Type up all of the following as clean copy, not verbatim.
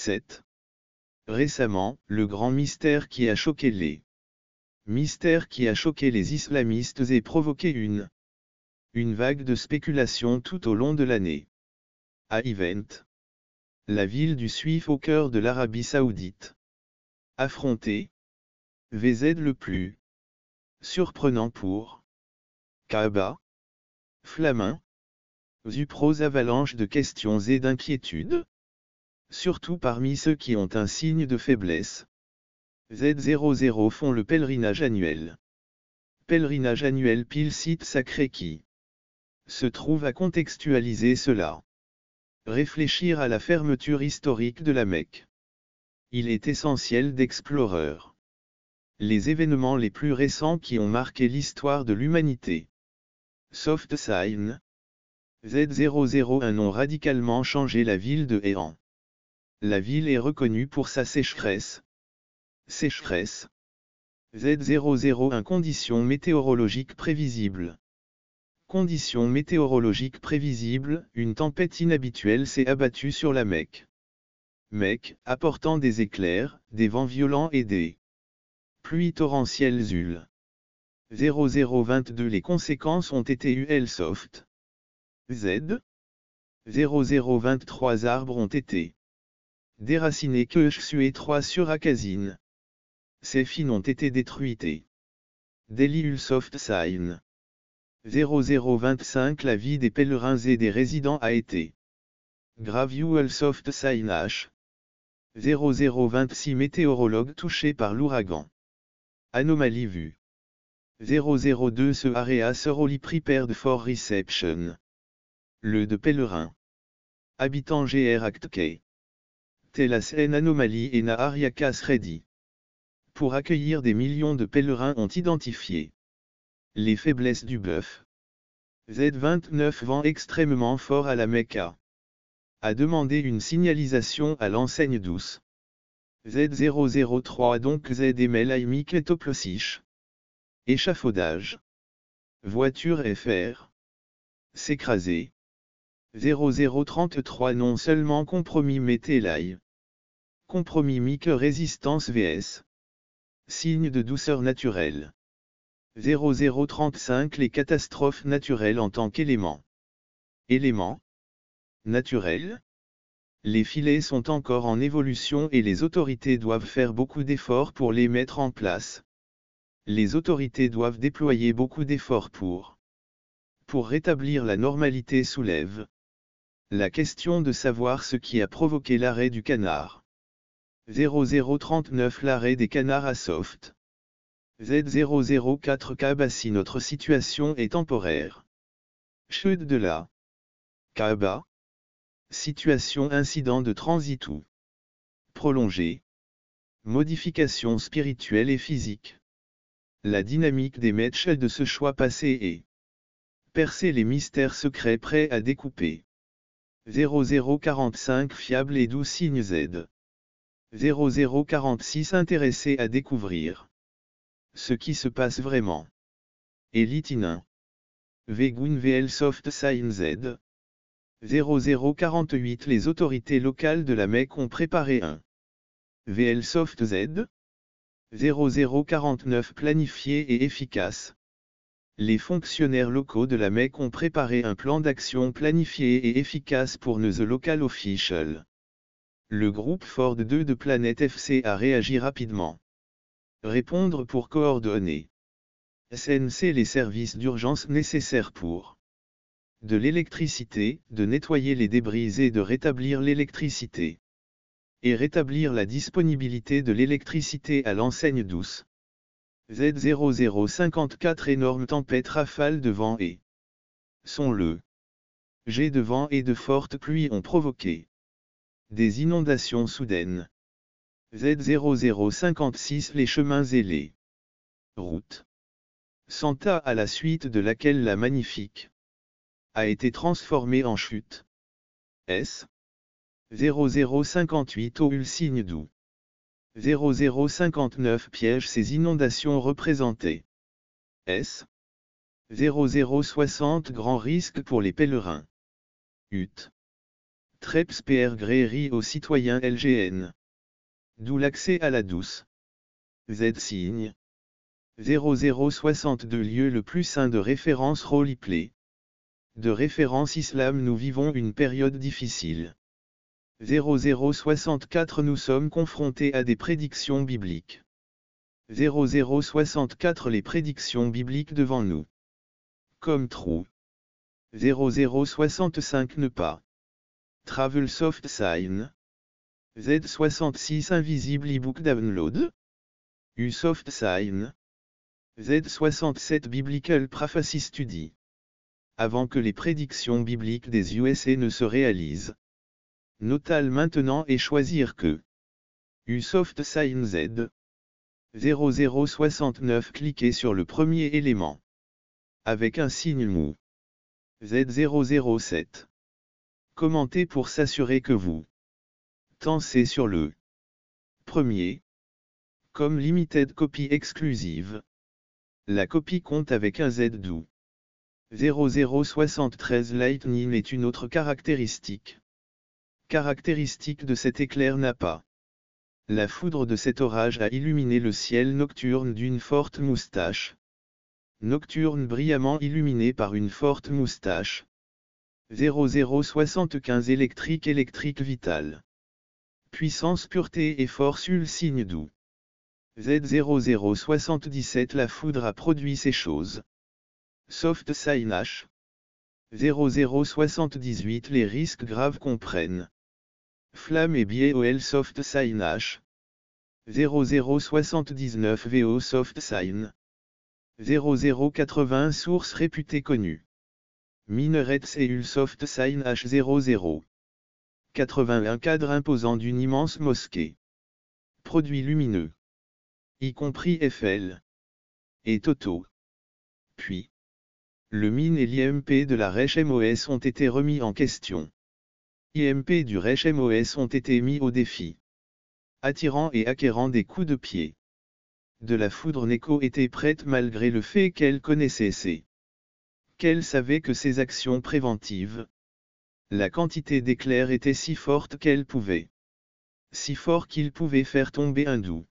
7. Récemment, le grand mystère qui a choqué les islamistes et provoqué une vague de spéculation tout au long de l'année. À Event, la ville du Suif au cœur de l'Arabie Saoudite. Affronté. VZ le plus surprenant pour Kaaba. Flamin. Zupros avalanche de questions et d'inquiétudes. Surtout parmi ceux qui ont un signe de faiblesse. Z00 font le pèlerinage annuel. Pèlerinage annuel pile site sacré qui se trouve à contextualiser cela. Réfléchir à la fermeture historique de la Mecque. Il est essentiel d'explorer les événements les plus récents qui ont marqué l'histoire de l'humanité. Soft Sign. Z00 un nom radicalement changé la ville de Héran. La ville est reconnue pour sa sécheresse. Z00 un conditions météorologiques prévisibles. Conditions météorologiques prévisibles, une tempête inhabituelle s'est abattue sur la Mecque. Apportant des éclairs, des vents violents et des pluies torrentielles. 0022 les conséquences ont été UL-Soft. Z. 0023 arbres ont été déracinés que Xue 3 sur Akazine. Ces fines ont été détruites. Delhi Ulsoft Sign. 0025 la vie des pèlerins et des résidents a été grave Ulsoft Sign H. 0026 météorologues touchés par l'ouragan. Anomalie vue. 002 ce area thoroughly prepared for reception. Le de pèlerins. Habitants GR Act K. Telas en anomalie et na ariakas ready. Pour accueillir des millions de pèlerins ont identifié les faiblesses du bœuf. Z29 vent extrêmement fort à la Mecca. A demandé une signalisation à l'enseigne douce. Z003 donc ZML Aimik et Toplosich. Échafaudage. Voiture FR. S'écraser. 0033 non seulement compromis métélaï. Compromis mique résistance VS. Signe de douceur naturelle. 0035 les catastrophes naturelles en tant qu'éléments. Éléments naturels. Les filets sont encore en évolution et les autorités doivent faire beaucoup d'efforts pour les mettre en place. Les autorités doivent déployer beaucoup d'efforts pour rétablir la normalité soulève la question de savoir ce qui a provoqué l'arrêt du canard. 0039 l'arrêt des canards à Soft. Z004 Kaaba si notre situation est temporaire. Chute de la Kaaba. Situation incident de transit ou prolongé. Modification spirituelle et physique. La dynamique des matchs de ce choix passé est percer les mystères secrets prêts à découper. 0045 fiable et doux signe Z. 0046 intéressé à découvrir ce qui se passe vraiment. Elitinin. Vegun VL Soft Sign Z. 0048 les autorités locales de la Mecque ont préparé un VL Soft Z. 0049 planifié et efficace. Les fonctionnaires locaux de la Mecque ont préparé un plan d'action planifié et efficace pour The Local Official. Le groupe Ford 2 de Planète FC a réagi rapidement. Répondre pour coordonner. SNC les services d'urgence nécessaires pour de l'électricité, de nettoyer les débris et de rétablir l'électricité. Et rétablir la disponibilité de l'électricité à l'enseigne douce. Z0054 énorme tempête rafale de vent et sont le jet de vent et de fortes pluies ont provoqué des inondations soudaines. Z0056 les chemins et les routes. Santa à la suite de laquelle la magnifique a été transformée en chute. S. 0058 au signe doux. 0059 piège ces inondations représentées. S. 0060 grand risque pour les pèlerins. Ut. Treps PR Gréry aux citoyens LGN. D'où l'accès à la douce. Z signe. 0062 lieu le plus saint de référence Roleplay. De référence islam nous vivons une période difficile. 0064 nous sommes confrontés à des prédictions bibliques. 0064 les prédictions bibliques devant nous. Comme trou. 0065 ne pas. Travel Soft Sign. Z66 Invisible ebook download. U-Soft Sign. Z67 Biblical Prophecy Study. Avant que les prédictions bibliques des USA ne se réalisent. Notale maintenant et choisir que. U-Soft Sign Z. 0069 cliquez sur le premier élément. Avec un signe mou. Z007. Commentez pour s'assurer que vous. Tensez sur le. Premier. Comme limited copy exclusive. La copie compte avec un Z doux. 0073 Lightning est une autre caractéristique. Caractéristique de cet éclair n'a pas. La foudre de cet orage a illuminé le ciel nocturne d'une forte moustache. Nocturne brillamment illuminé par une forte moustache. 0075 électrique vital. Puissance pureté et force signe doux. Z0077 la foudre a produit ces choses. Soft Sign H. 0078 les risques graves comprennent. Flamme et biais OL Soft Sign H. 0079 VO Soft Sign. 0080 source réputée connue. Minaret Seul Soft Sign H00. 81 cadre imposant d'une immense mosquée. Produits lumineux. Y compris FL. Et Toto. Puis. Le MIN et l'IMP de la Reich MOS ont été remis en question. IMP du Reich MOS ont été mis au défi. Attirant et acquérant des coups de pied. De la foudre Neko était prête malgré le fait qu'elle connaissait ces. Qu'elle savait que ses actions préventives. La quantité d'éclairs était si forte qu'elle pouvait. Si fort qu'il pouvait faire tomber un doux.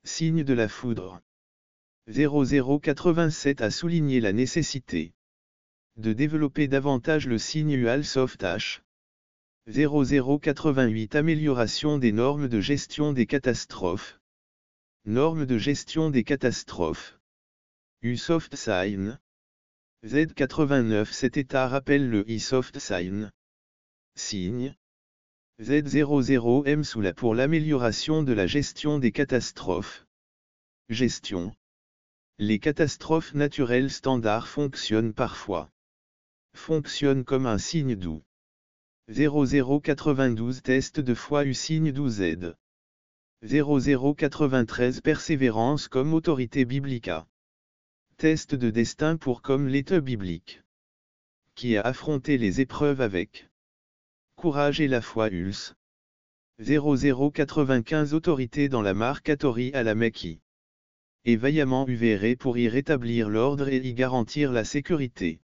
Signe de la foudre. 0087 a souligné la nécessité de développer davantage le signe UAL Soft H. 0088 Amélioration des normes de gestion des catastrophes. Normes de gestion des catastrophes. U-Soft Sign. Z89 Cet état rappelle le E-Soft Sign. Signe. Z00M sous la pour l'amélioration de la gestion des catastrophes. Gestion. Les catastrophes naturelles standards fonctionnent parfois. Fonctionnent comme un signe doux. 0092 Test de foi U signe doux Z. 0093 Persévérance comme autorité biblica. Test de destin pour comme l'état biblique. Qui a affronté les épreuves avec courage et la foi ULS. 0095 Autorité dans la marcatori à la Mecque. Et vaillamment uvéré pour y rétablir l'ordre et y garantir la sécurité.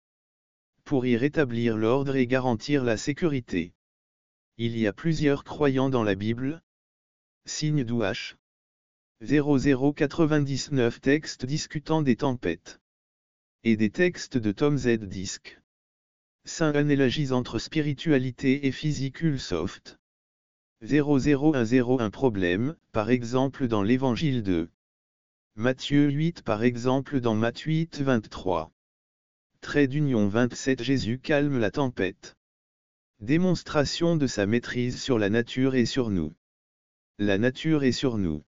Pour y rétablir l'ordre et garantir la sécurité. Il y a plusieurs croyants dans la Bible. Signe d'Ouach. 0099 Textes discutant des tempêtes. Et des textes de Tom Z. Disc. 5 analogies entre spiritualité et physique Ulsoft. 00101 problème, par exemple dans l'évangile de Matthieu 8 par exemple dans Matthieu 8 23. Trait d'union 27 Jésus calme la tempête. Démonstration de sa maîtrise sur la nature et sur nous. La nature est sur nous.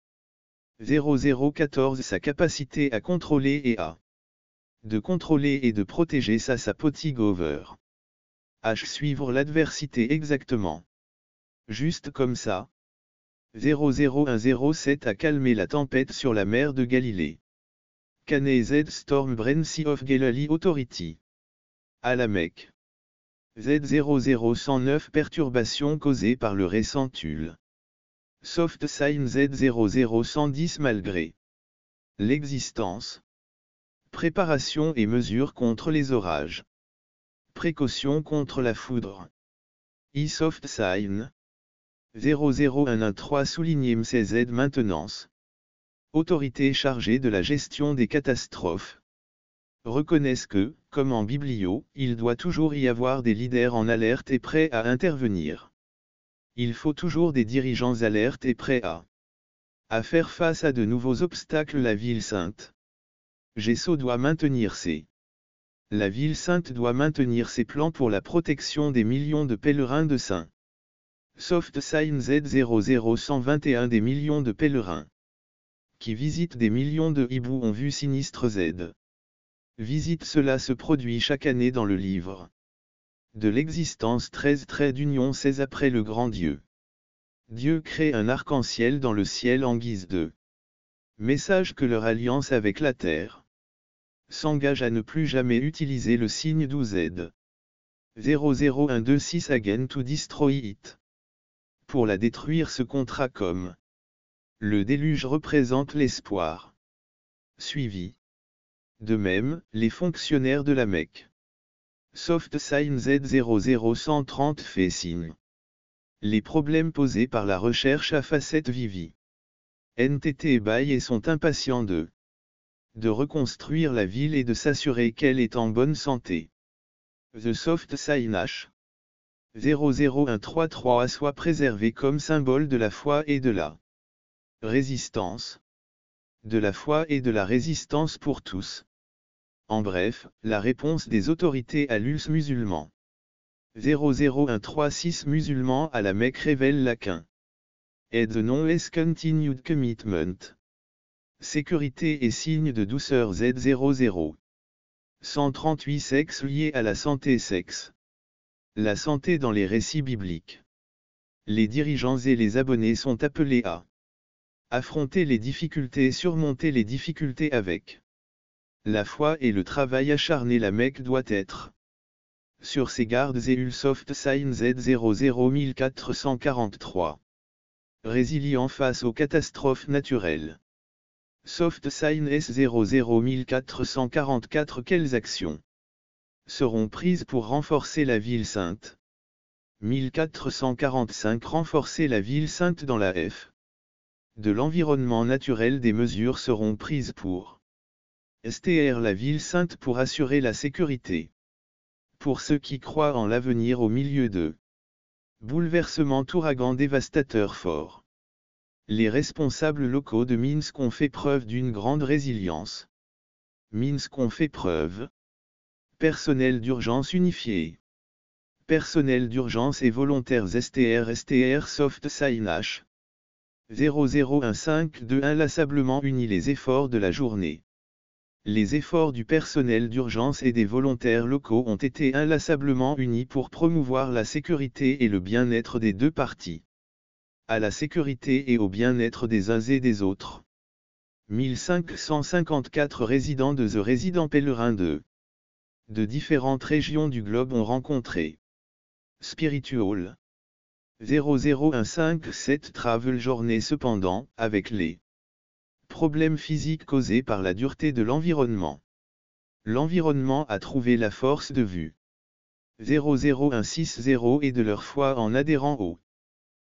0014 Sa capacité à contrôler et à de contrôler et de protéger sa sapoti gover. H suivre l'adversité exactement. Juste comme ça. 00107 a calmé la tempête sur la mer de Galilée. Z Storm Brency of Galilee Authority. À la Mecque. Z00109 Perturbations causées par le récent Tulle. Soft Sign Z00110 malgré l'existence. Préparation et mesures contre les orages. Précaution contre la foudre. e-soft sign. 00113 souligné MCZ maintenance. Autorité chargée de la gestion des catastrophes. Reconnaissent que, comme en biblio, il doit toujours y avoir des leaders en alerte et prêts à intervenir. Il faut toujours des dirigeants alertes et prêts à faire face à de nouveaux obstacles. La ville sainte. GESO doit maintenir La ville sainte doit maintenir ses plans pour la protection des millions de pèlerins de Saint. Soft Sign Z00121 Des millions de pèlerins qui visitent des millions de hiboux ont vu sinistre Z. Visite cela se produit chaque année dans le livre de l'existence 13 traits d'union 16 après le grand Dieu. Dieu crée un arc-en-ciel dans le ciel en guise de message que leur alliance avec la terre s'engage à ne plus jamais utiliser le signe 12Z. 00126 Again to destroy it. Pour la détruire ce contrat comme le déluge représente l'espoir. Suivi. De même, les fonctionnaires de la Mecque. Soft Sign Z00130 fait signe. Les problèmes posés par la recherche à facettes Vivi. NTT et Baye sont impatients de reconstruire la ville et de s'assurer qu'elle est en bonne santé. The Soft Sign H. 00133 soit préservé comme symbole de la foi et de la résistance. De la foi et de la résistance pour tous. En bref, la réponse des autorités à l'ULS musulman. 00136 musulmans à la Mecque révèle l'Aquin. Et the non-less continued commitment. Sécurité et signe de douceur Z00. 138 Sexe lié à la santé sexe. La santé dans les récits bibliques. Les dirigeants et les abonnés sont appelés à affronter les difficultés et surmonter les difficultés avec la foi et le travail acharné. La Mecque doit être sur ses gardes et Ulsoft Sign Z00443. Résilient face aux catastrophes naturelles. Soft Sign S00444 Quelles actions seront prises pour renforcer la ville sainte? 1445 Renforcer la ville sainte dans la F. De l'environnement naturel. Des mesures seront prises pour STR la ville sainte pour assurer la sécurité. Pour ceux qui croient en l'avenir au milieu de bouleversements ouragans dévastateurs forts. Les responsables locaux de Minsk ont fait preuve d'une grande résilience. Minsk ont fait preuve. Personnel d'urgence unifié. Personnel d'urgence et volontaires STR Soft Sign H. 00152 Inlassablement unis les efforts de la journée. Les efforts du personnel d'urgence et des volontaires locaux ont été inlassablement unis pour promouvoir la sécurité et le bien-être des deux parties. À la sécurité et au bien-être des uns et des autres. 1554 résidents de The Résidents pèlerins de différentes régions du globe ont rencontré Spiritual 00157 Travel Journée. Cependant, avec les problèmes physiques causés par la dureté de l'environnement. L'environnement a trouvé la force de vue 00160 et de leur foi en adhérant aux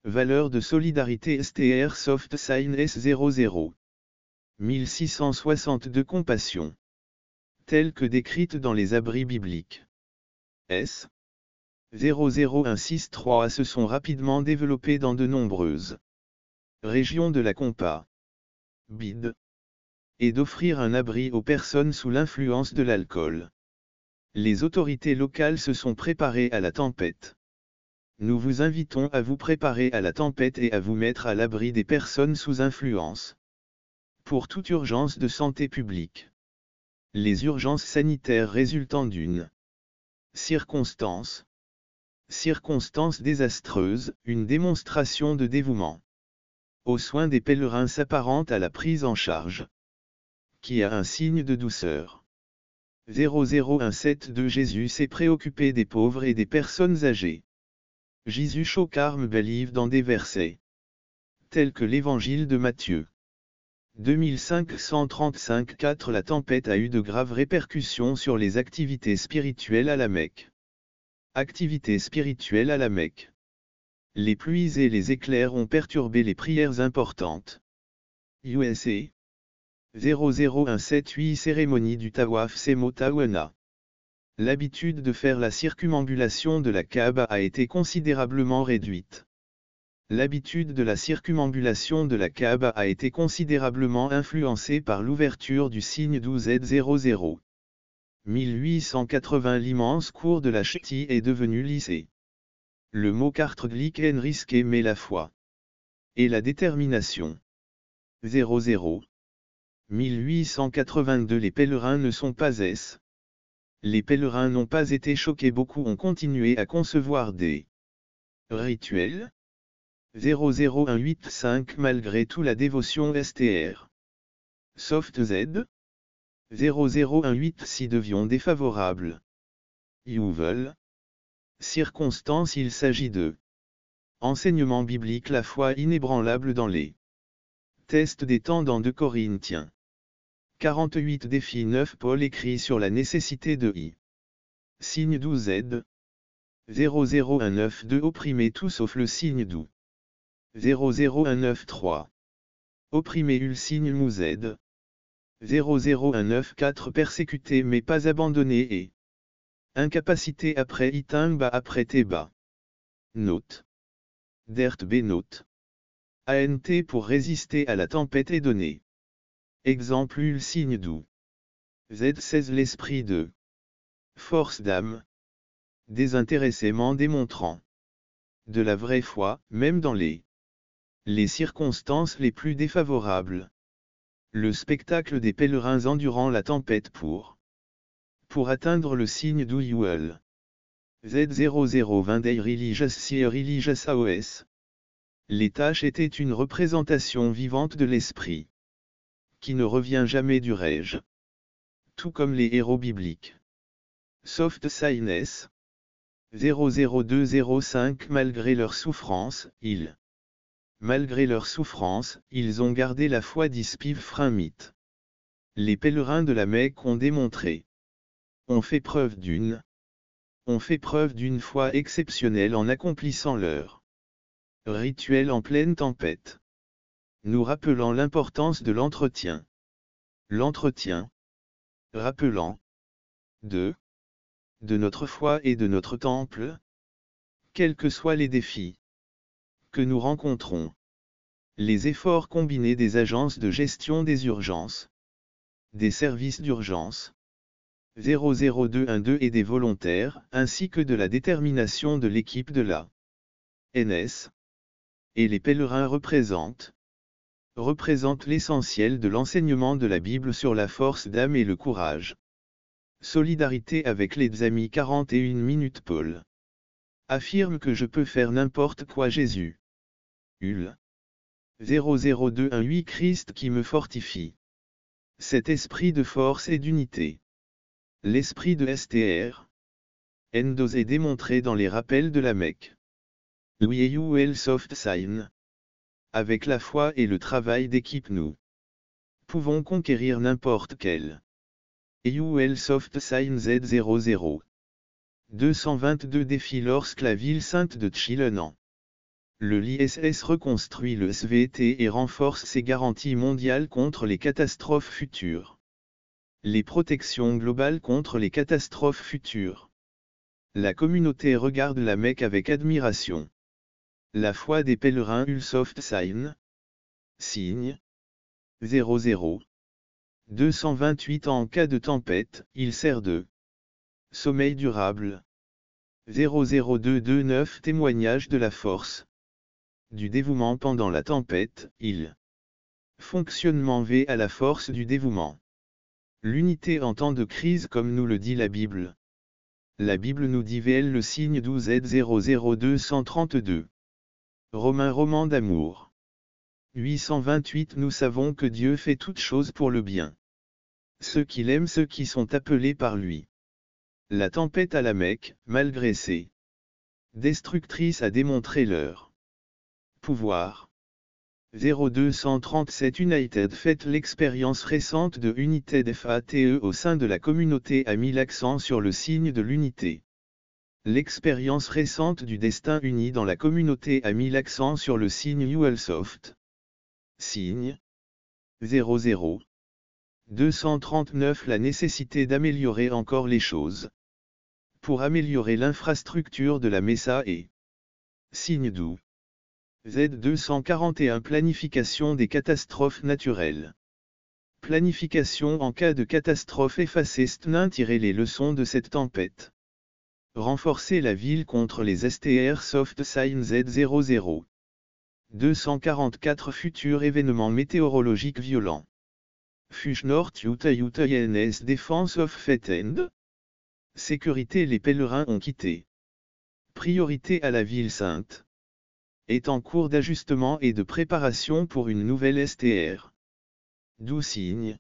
valeurs de solidarité STR Soft Sign S00. 1662 Compassion. Telle que décrite dans les abris bibliques. S. 00163 se sont rapidement développées dans de nombreuses régions de la compa. BID. Et d'offrir un abri aux personnes sous l'influence de l'alcool. Les autorités locales se sont préparées à la tempête. Nous vous invitons à vous préparer à la tempête et à vous mettre à l'abri des personnes sous influence. Pour toute urgence de santé publique. Les urgences sanitaires résultant d'une circonstance désastreuse, une démonstration de dévouement aux soins des pèlerins s'apparente à la prise en charge, qui a un signe de douceur. 0017 de Jésus s'est préoccupé des pauvres et des personnes âgées. Jésus Chocarme believe dans des versets tels que l'évangile de Matthieu. 2535-4 La tempête a eu de graves répercussions sur les activités spirituelles à la Mecque. Activité spirituelle à la Mecque. Les pluies et les éclairs ont perturbé les prières importantes. USA 00178 Cérémonie du Tawaf Semotawana. L'habitude de faire la circumambulation de la Kaaba a été considérablement réduite. L'habitude de la circumambulation de la Kaaba a été considérablement influencée par l'ouverture du signe 12Z00. 1880 L'immense cour de la Ch'ti est devenu lycée. Le mot Kartgliken risqué mais la foi. Et la détermination. 00. 1882 Les pèlerins ne sont pas S. Les pèlerins n'ont pas été choqués, beaucoup ont continué à concevoir des rituels. 00185 Malgré tout la dévotion STR. Soft Z. 0018 Si devions défavorables. Youvel. Circonstances Il s'agit de enseignement biblique la foi inébranlable dans les tests des temps dans 2 Corinthiens. 48 Défi 9 Paul écrit sur la nécessité de I. Signe 12Z. 00192 Opprimez tout sauf le signe d'Ou. 00193. Opprimez le signe Mouzed. 00194 Persécuté mais pas abandonné et incapacité après Itimba après Teba. Note. Dert B note. ANT pour résister à la tempête est donné. Exemple le signe d'Ou. Z16 L'esprit de force d'âme. Désintéressement démontrant de la vraie foi, même dans les circonstances les plus défavorables. Le spectacle des pèlerins endurant la tempête pour atteindre le signe d'Ouyuel. Z0020 Day Religious Seer Religious AOS. Les tâches étaient une représentation vivante de l'esprit, qui ne revient jamais du rège. Tout comme les héros bibliques. Soft Signes. 00205 Malgré leur souffrance, Malgré leur souffrance, ils ont gardé la foi d'Ispiv Frimite. Les pèlerins de la Mecque ont démontré. On fait preuve d'une foi exceptionnelle en accomplissant leur rituel en pleine tempête. Nous rappelant l'importance de l'entretien. L'entretien. Rappelant. De notre foi et de notre temple. Quels que soient les défis que nous rencontrons. Les efforts combinés des agences de gestion des urgences. Des services d'urgence. 00212 et des volontaires, ainsi que de la détermination de l'équipe de la NS. Et les pèlerins représentent l'essentiel de l'enseignement de la Bible sur la force d'âme et le courage. Solidarité avec les amis 41 minutes Paul affirme que je peux faire n'importe quoi Jésus. Ul. 00218 Christ qui me fortifie. Cet esprit de force et d'unité. L'esprit de STR. Endos est démontré dans les rappels de la Mecque. Louis Soft Sign. Avec la foi et le travail d'équipe nous pouvons conquérir n'importe quel. Soft Sign Z00. 222 défis lorsque la ville sainte de Tchilenan. Le l'ISS reconstruit le SVT et renforce ses garanties mondiales contre les catastrophes futures. Les protections globales contre les catastrophes futures. La communauté regarde la Mecque avec admiration. La foi des pèlerins Ulsoft Sign. Signe. 00. 228 En cas de tempête, il sert de sommeil durable. 00229 Témoignage de la force. Du dévouement pendant la tempête, fonctionnement V à la force du dévouement. L'unité en temps de crise comme nous le dit la Bible. La Bible nous dit VL le signe 12Z00232. Roman d'amour. 828 Nous savons que Dieu fait toutes choses pour le bien. Ceux qu'il aime, ceux qui sont appelés par lui. La tempête à la Mecque, malgré ses destructrices a démontré leur pouvoir. 0237 United Faites l'expérience récente de United FATE au sein de la communauté a mis l'accent sur le signe de l'unité. L'expérience récente du destin uni dans la communauté a mis l'accent sur le signe ULSoft. Signe 00 239 La nécessité d'améliorer encore les choses. Pour améliorer l'infrastructure de la MESA et signe doux. Z241 Planification des catastrophes naturelles. Planification en cas de catastrophe. Effacer tirer les leçons de cette tempête. Renforcer la ville contre les STR Soft Sign Z00. 244 Futurs événements météorologiques violents. Fush North Utah INS Defense of Fat End. Sécurité. Les pèlerins ont quitté. Priorité à la ville sainte. Est en cours d'ajustement et de préparation pour une nouvelle STR. Doux signe.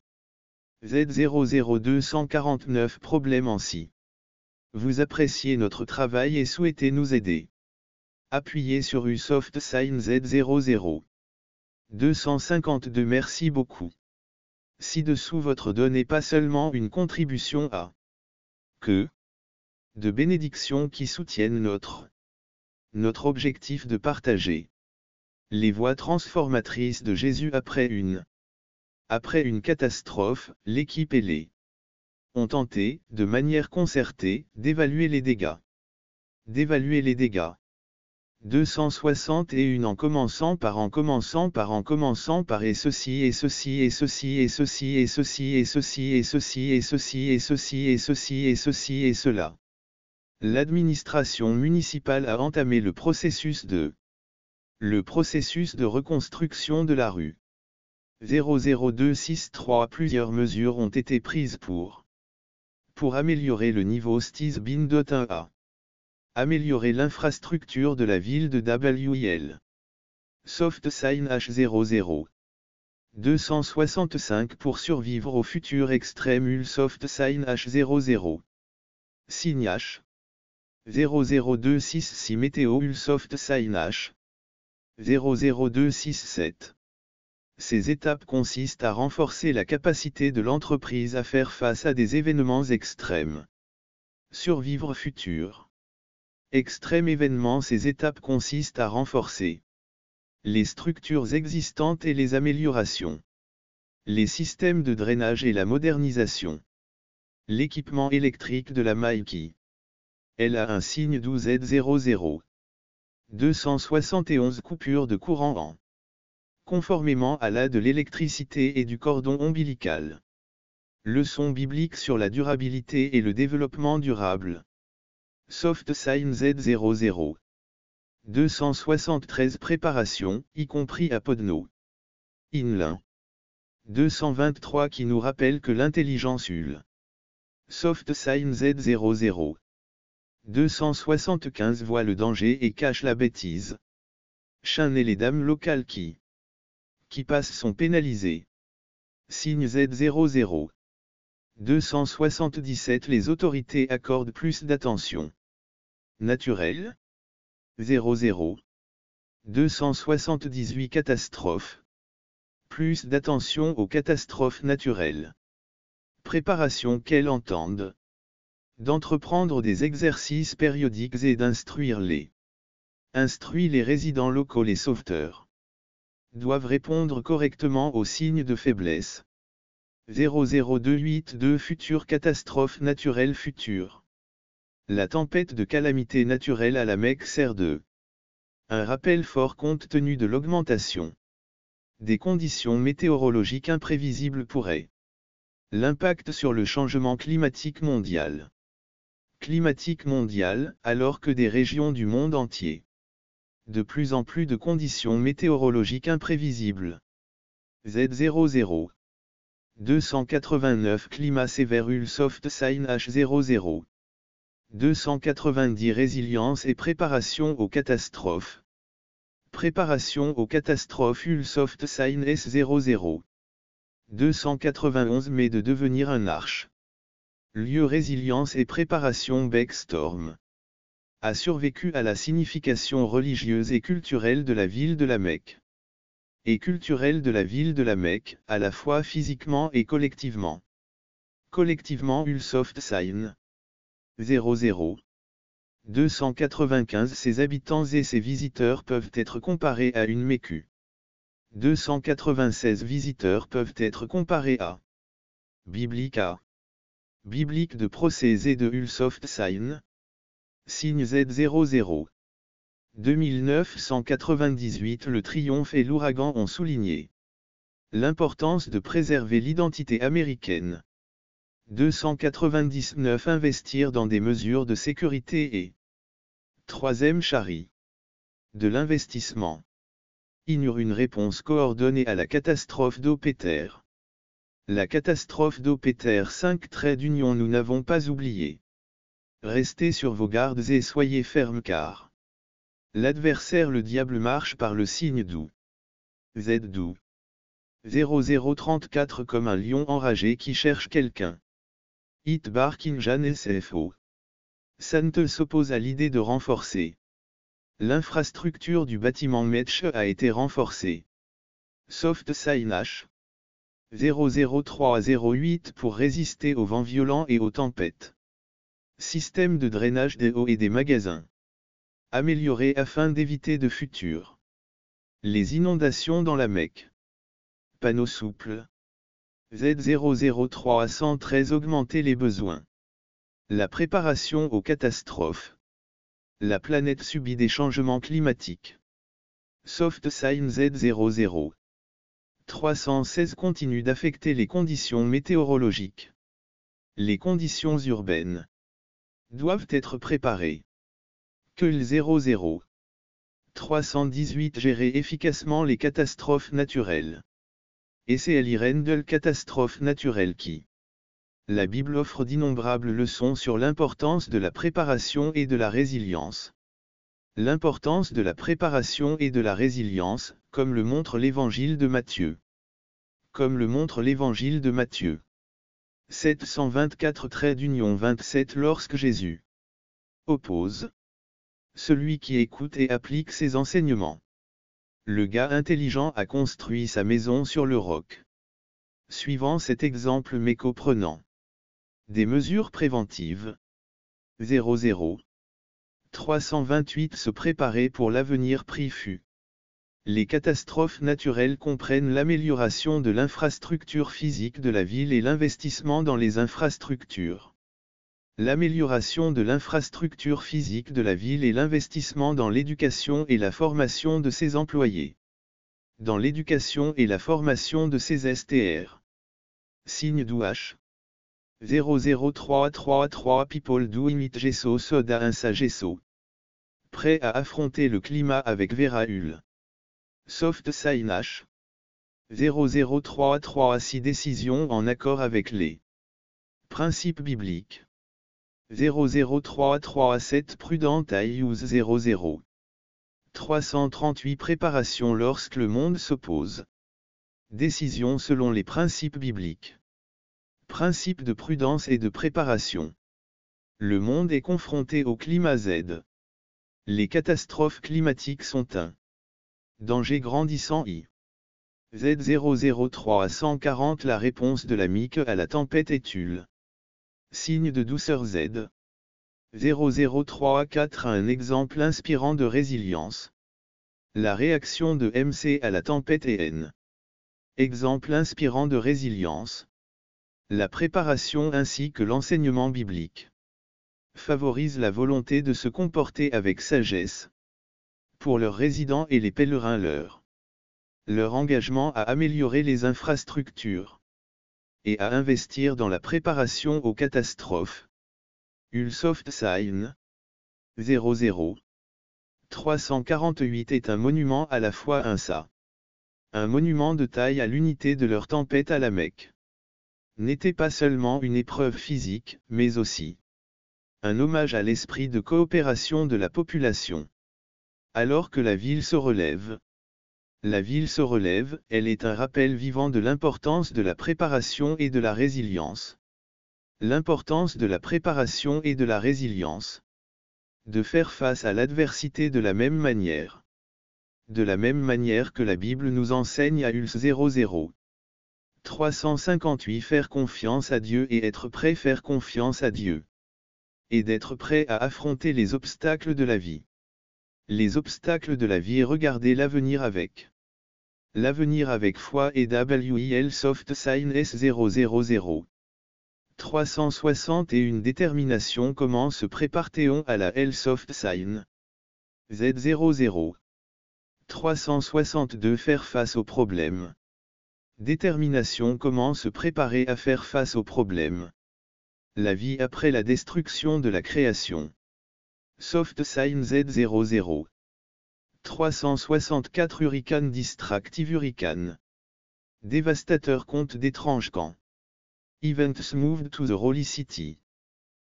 Z00249 Problème en si. Vous appréciez notre travail et souhaitez nous aider. Appuyez sur USoft Sign Z00. 252 Merci beaucoup. Ci-dessous votre don n'est pas seulement une contribution à que de bénédictions qui soutiennent notre objectif de partager les voies transformatrices de Jésus après une catastrophe. L'équipe et les ont tenté, de manière concertée, d'évaluer les dégâts. 261 en commençant par et ceci et ceci et ceci et ceci et ceci et ceci et ceci et ceci et ceci et ceci et ceci et cela. L'administration municipale a entamé le processus de reconstruction de la rue 00263. Plusieurs mesures ont été prises pour améliorer le niveau STIS-BIN.1a. Améliorer l'infrastructure de la ville de WIL. Soft Sign H00. 265 Pour survivre au futur extrême ULSoft Sign H00. Signe H. 00266 Météo ULSoft Sign H. 00267. Ces étapes consistent à renforcer la capacité de l'entreprise à faire face à des événements extrêmes. Survivre futur. Extrême événement. Ces étapes consistent à renforcer les structures existantes et les améliorations. Les systèmes de drainage et la modernisation. L'équipement électrique de la Maïki. Elle a un signe 12Z00. 271 Coupures de courant en conformément à la de l'électricité et du cordon ombilical. Leçon biblique sur la durabilité et le développement durable. Soft Sign Z00. 273 Préparation, y compris à Podno. Inlin. 223 Qui nous rappelle que l'intelligence UL. Soft Sign Z00. 275 Voit le danger et cache la bêtise. Chien et les dames locales qui passent sont pénalisées. Signe Z00. 277 Les autorités accordent plus d'attention naturelle. 00. 278 Catastrophes. Plus d'attention aux catastrophes naturelles. Préparation qu'elles entendent d'entreprendre des exercices périodiques et d'instruire les résidents locaux. Les sauveteurs doivent répondre correctement aux signes de faiblesse. 00282 Futures catastrophes naturelles futures. La tempête de calamité naturelle à la Mecque sert de un rappel fort compte tenu de l'augmentation des conditions météorologiques imprévisibles pourrait l'impact sur le changement climatique mondial. Alors que des régions du monde entier de plus en plus de conditions météorologiques imprévisibles. Z00. 289 Climat sévère ULSoft Sign H00. 290 Résilience et préparation aux catastrophes. Préparation aux catastrophes ULSoft Sign S00. 291 Mais de devenir un arche. Lieu résilience et préparation Beckstorm. A survécu à la signification religieuse et culturelle de la ville de la Mecque. Et culturelle de la ville de la Mecque, à la fois physiquement et collectivement. Collectivement ULSoft Sign 00. 295 Ses habitants et ses visiteurs peuvent être comparés à une Mécu. 296 visiteurs peuvent être comparés à Biblica. Biblique de Procès et de Ulsoft Sign. Signe Z00. 2998 Le triomphe et l'ouragan ont souligné l'importance de préserver l'identité américaine. 299 Investir dans des mesures de sécurité et 3e Chari. De l'investissement. Ignore une réponse coordonnée à la catastrophe d'Opeter. La catastrophe d'Opeter 5 traits d'union nous n'avons pas oublié. Restez sur vos gardes et soyez fermes car l'adversaire le diable marche par le signe doux. Z doux. 0034 Comme un lion enragé qui cherche quelqu'un. It Barkinjan SFO. Santel s'oppose à l'idée de renforcer. L'infrastructure du bâtiment Metsch a été renforcée. Soft Sign H. 00308 Pour résister aux vents violents et aux tempêtes. Système de drainage des eaux et des magasins. Amélioré afin d'éviter de futures. Les inondations dans la Mecque. Panneau souple. Z00313 Augmenter les besoins. La préparation aux catastrophes. La planète subit des changements climatiques. Soft Sign Z00. 316 Continue d'affecter les conditions météorologiques. Les conditions urbaines doivent être préparées. Que le 00. 318 Gérer efficacement les catastrophes naturelles. Et c'est l'Irendel catastrophe naturelle qui. La Bible offre d'innombrables leçons sur l'importance de la préparation et de la résilience. L'importance de la préparation et de la résilience, comme le montre l'Évangile de Matthieu. Comme le montre l'Évangile de Matthieu. 724 Trait d'union 27 Lorsque Jésus oppose celui qui écoute et applique ses enseignements. Le gars intelligent a construit sa maison sur le roc. Suivant cet exemple méco-prenant des mesures préventives. 00. 328 Se préparer pour l'avenir prix fut. Les catastrophes naturelles comprennent l'amélioration de l'infrastructure physique de la ville et l'investissement dans les infrastructures. L'amélioration de l'infrastructure physique de la ville et l'investissement dans l'éducation et la formation de ses employés. Dans l'éducation et la formation de ses STR. Signe d'OH. 00333 People doing it Gesso Soda Insa Gesso. Prêt à affronter le climat avec Véraül. Soft Sign H. 00336 Décision en accord avec les principes bibliques. 00337 Prudente I use 00. 338 Préparation lorsque le monde s'oppose. Décision selon les principes bibliques. Principe de prudence et de préparation. Le monde est confronté au climat Z. Les catastrophes climatiques sont un danger grandissant I. Z00340 La réponse de la Mique à la tempête est Tulle. Signe de douceur Z. 00341 Un exemple inspirant de résilience. La réaction de MC à la tempête est N. Exemple inspirant de résilience. La préparation ainsi que l'enseignement biblique favorise la volonté de se comporter avec sagesse. Pour leurs résidents et les pèlerins leur engagement à améliorer les infrastructures et à investir dans la préparation aux catastrophes. Ulsoft Sign 00. 348 est un monument à la fois un monument de taille à l'unité de leur tempête à la Mecque. N'était pas seulement une épreuve physique, mais aussi un hommage à l'esprit de coopération de la population. Alors que la ville se relève, elle est un rappel vivant de l'importance de la préparation et de la résilience. L'importance de la préparation et de la résilience. De faire face à l'adversité de la même manière. De la même manière que la Bible nous enseigne à Uls 00. 358 Faire confiance à Dieu et être prêt Faire confiance à Dieu et d'être prêt à affronter les obstacles de la vie. Les obstacles de la vie, regardez l'avenir avec. L'avenir avec foi et WIL Soft Sign S000. 361 détermination. Comment se prépare-t-on à la L Soft Sign Z00. 362 faire face aux problèmes. Détermination. Comment se préparer à faire face aux problèmes. La vie après la destruction de la création. Soft Sign Z00. 364 Hurricane Distractive Hurricane. Dévastateur. Conte d'étranges camps. Events moved to the Holy City.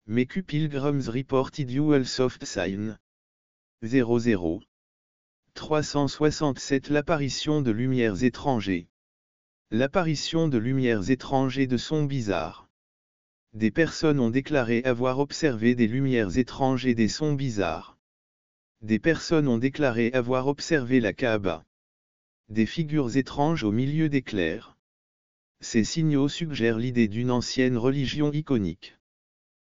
Meku Pilgrims reported dual soft sign. 00. 367 L'apparition de lumières étrangers. L'apparition de lumières étrangers de sons bizarres. Des personnes ont déclaré avoir observé des lumières étranges et des sons bizarres. Des personnes ont déclaré avoir observé la Kaaba. Des figures étranges au milieu d'éclairs. Ces signaux suggèrent l'idée d'une ancienne religion iconique.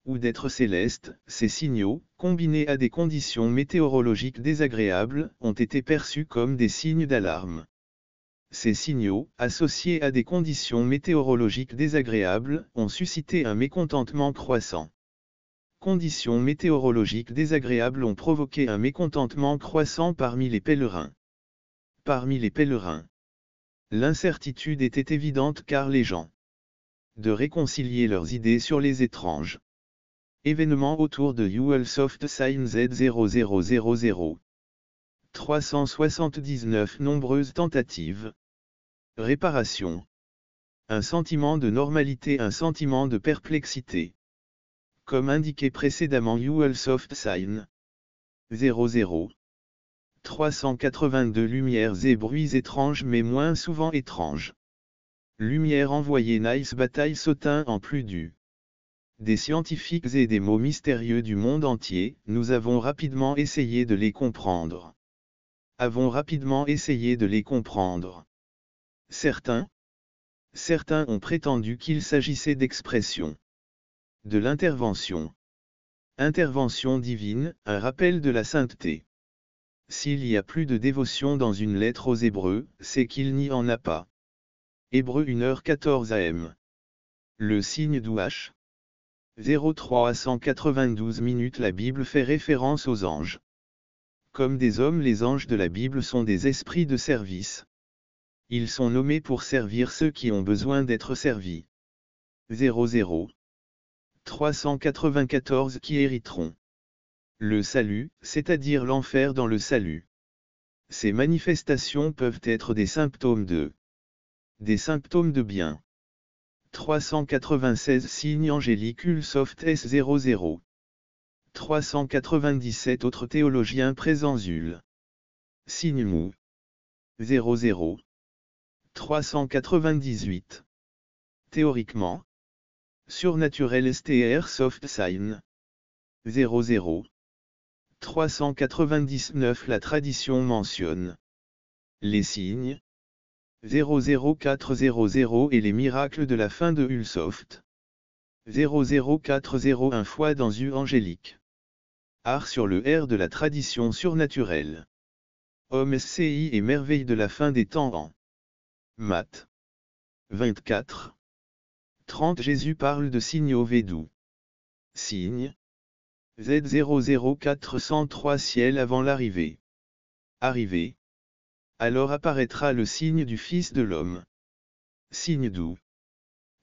Ou d'êtres célestes. Ces signaux, combinés à des conditions météorologiques désagréables, ont été perçus comme des signes d'alarme. Ces signaux, associés à des conditions météorologiques désagréables, ont suscité un mécontentement croissant. Conditions météorologiques désagréables ont provoqué un mécontentement croissant parmi les pèlerins. Parmi les pèlerins. L'incertitude était évidente car les gens de réconcilier leurs idées sur les étranges événements autour de Ul Soft Sign Z0000. 379 Nombreuses tentatives. Réparation. Un sentiment de normalité, un sentiment de perplexité. Comme indiqué précédemment, Ul Soft Sign 00. 382 Lumières et bruits étranges mais moins souvent étranges. Lumière envoyée. Nice bataille sautin en plus du. Des scientifiques et des mots mystérieux du monde entier, nous avons rapidement essayé de les comprendre. Avons rapidement essayé de les comprendre. Certains ont prétendu qu'il s'agissait d'expressions. De l'intervention. Intervention divine, un rappel de la sainteté. S'il y a plus de dévotion dans une lettre aux Hébreux, c'est qu'il n'y en a pas. Hébreux 1h14 am. Le signe d'Ouach. 0392 minutes. La Bible fait référence aux anges. Comme des hommes, les anges de la Bible sont des esprits de service. Ils sont nommés pour servir ceux qui ont besoin d'être servis. 00. 394 Qui hériteront. Le salut, c'est-à-dire l'enfer dans le salut. Ces manifestations peuvent être des symptômes de bien. 396 Signes angéliques Ulsoft S00. 397 Autres théologiens présents Ul. Signe mou. 00. 398. Théoriquement. Surnaturel STR Soft Sign. 00. 399 La tradition mentionne les signes 00400 et les miracles de la fin de Ulsoft. 0040 foi dans U angélique. Art sur le R de la tradition surnaturelle. Homme SCI et merveille de la fin des temps en Matt. 24. 30 Jésus parle de signaux védous. Signe. Z00403 Ciel avant l'arrivée. Arrivée. Alors apparaîtra le signe du Fils de l'homme. Signe doux.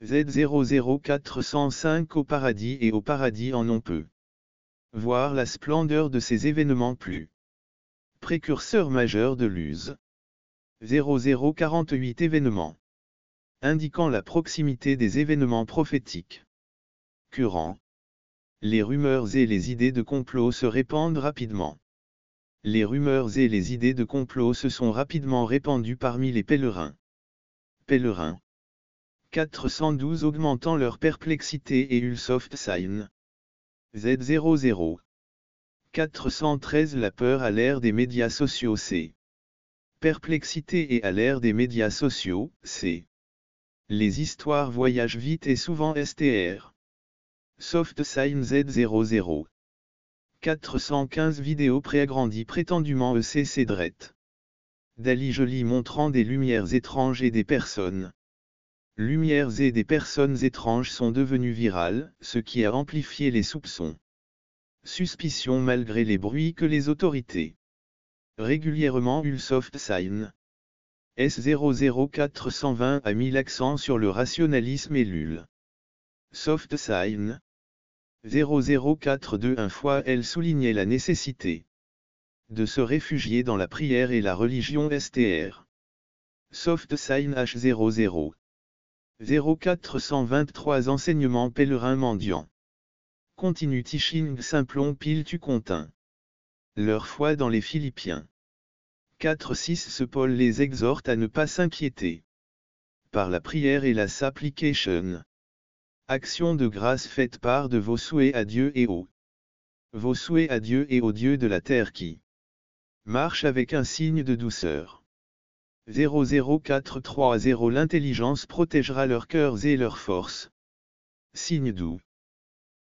Z00405 Au paradis et au paradis en on peut voir la splendeur de ces événements plus. Précurseur majeur de l'use. 0048 Événements. Indiquant la proximité des événements prophétiques. Curant. Les rumeurs et les idées de complot se répandent rapidement. Les rumeurs et les idées de complot se sont rapidement répandues parmi les pèlerins. Pèlerins. 412 Augmentant leur perplexité et Ulsoft Sign. Z00. 413 La peur à l'ère des médias sociaux C. Perplexité et à l'ère des médias sociaux C. Les histoires voyagent vite et souvent STR. SoftSign Z00. 415 vidéos préagrandies prétendument ECC Dret. Dali Jolie montrant des lumières étranges et des personnes. Lumières et des personnes étranges sont devenues virales, ce qui a amplifié les soupçons. Suspicion malgré les bruits que les autorités. Régulièrement SoftSign. S00420 a mis l'accent sur le rationalisme et l'UL. SoftSign. 0042 fois elle soulignait la nécessité de se réfugier dans la prière et la religion STR. SoftSign H00. 0423 enseignements pèlerins mendiants. Continue Tishing Simplon pile tu contins. Leur foi dans les Philippiens. 4-6 Ce Paul les exhorte à ne pas s'inquiéter. Par la prière et la supplication. Action de grâce faites part de vos souhaits à Dieu et vos souhaits à Dieu et au Dieu de la terre qui marche avec un signe de douceur. 00430 L'intelligence protégera leurs cœurs et leurs forces. Signe doux.